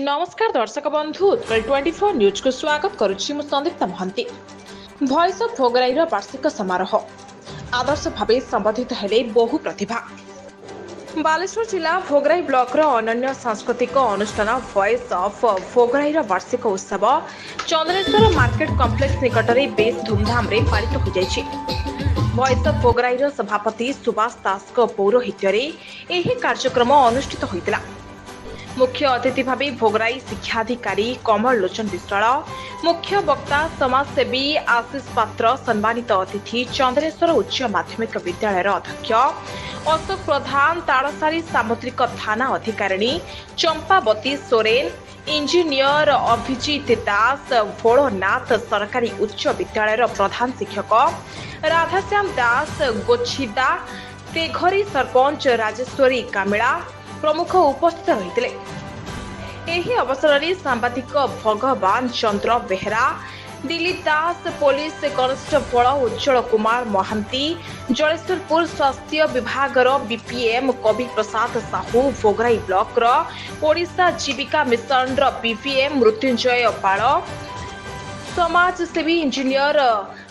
नमस्कार दर्शक बंधु उत्कल 24 न्यूज को स्वागत करुच्ची मु संदीप्ता महंती। भॉइस ऑफ भोगराईर वार्षिक समारोह आदर्श भावे संबोधित हेले बहु प्रतिभा। बालेश्वर जिला भोगराई ब्लॉक अनन्य सांस्कृतिक अनुष्ठान भॉइस ऑफ भोगराईर वार्षिक उत्सव चंद्रेश्वर मार्केट कॉम्प्लेक्स निकट में बेस धूमधाम रे पालित हो जायछि। भॉइस ऑफ भोगराईर सभापति सुभाष दास पौरोहित्य एही कार्यक्रम अनुष्ठित होइतिला। मुख्य अतिथि भावी भोगराई शिक्षाधिकारी कमल लोचन विश्वाल, मुख्य वक्ता समाजसेवी आशीष पात्र, सम्मानित अतिथि चंद्रेश्वर उच्च माध्यमिक विद्यालय अध्यक्ष अशोक प्रधान, ताड़सारी सामुद्रिक थाना अधिकारिणी चंपावती सोरेन, इंजीनियर अभिजीत दास, भोलनाथ सरकारी उच्च विद्यालय प्रधान शिक्षक राधाश्याम दास, गोछिदा तेघरी सरपंच राजेश्वरी कामिला प्रमुख उपस्थित रहिथिले। एही अवसर में सांबादिक भगवान चंद्र बेहरा, दिलीप दास, पुलिस कॉन्स्टेबल उज्जवल कुमार महांती, जलेश्वरपुर स्वास्थ्य विभाग बीपीएम कवि प्रसाद साहू, भोगराई ब्लॉक ओडिशा जीविका मिशन बीपीएम मृत्युंजय पाल, समाजसेवी इंजीनियर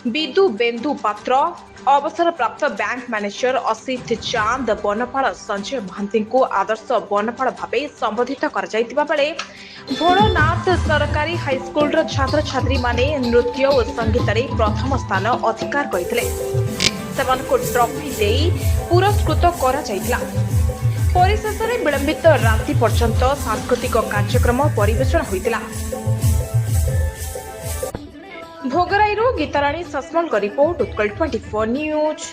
विदु बेंदु पात्र, अवसर प्राप्त बैंक मैनेजर असित चांद, बनपाल संजय महांती को आदर्श बनपाल भावे संबोधित कर भोलनाथ सरकारी हाईस्कूल छात्र छात्री माने नृत्य और संगीत में प्रथम स्थान अधिकार करथिले। सेमानकु ट्रॉफी देई पुरस्कृत करा जायतिला। परिशेष में विलंबित राति पर्यंत सांस्कृतिक कार्यक्रम परिवेषण होइतिला। भोगराईरू गीताराणी सस्मल रिपोर्ट उत्कल 24 न्यूज।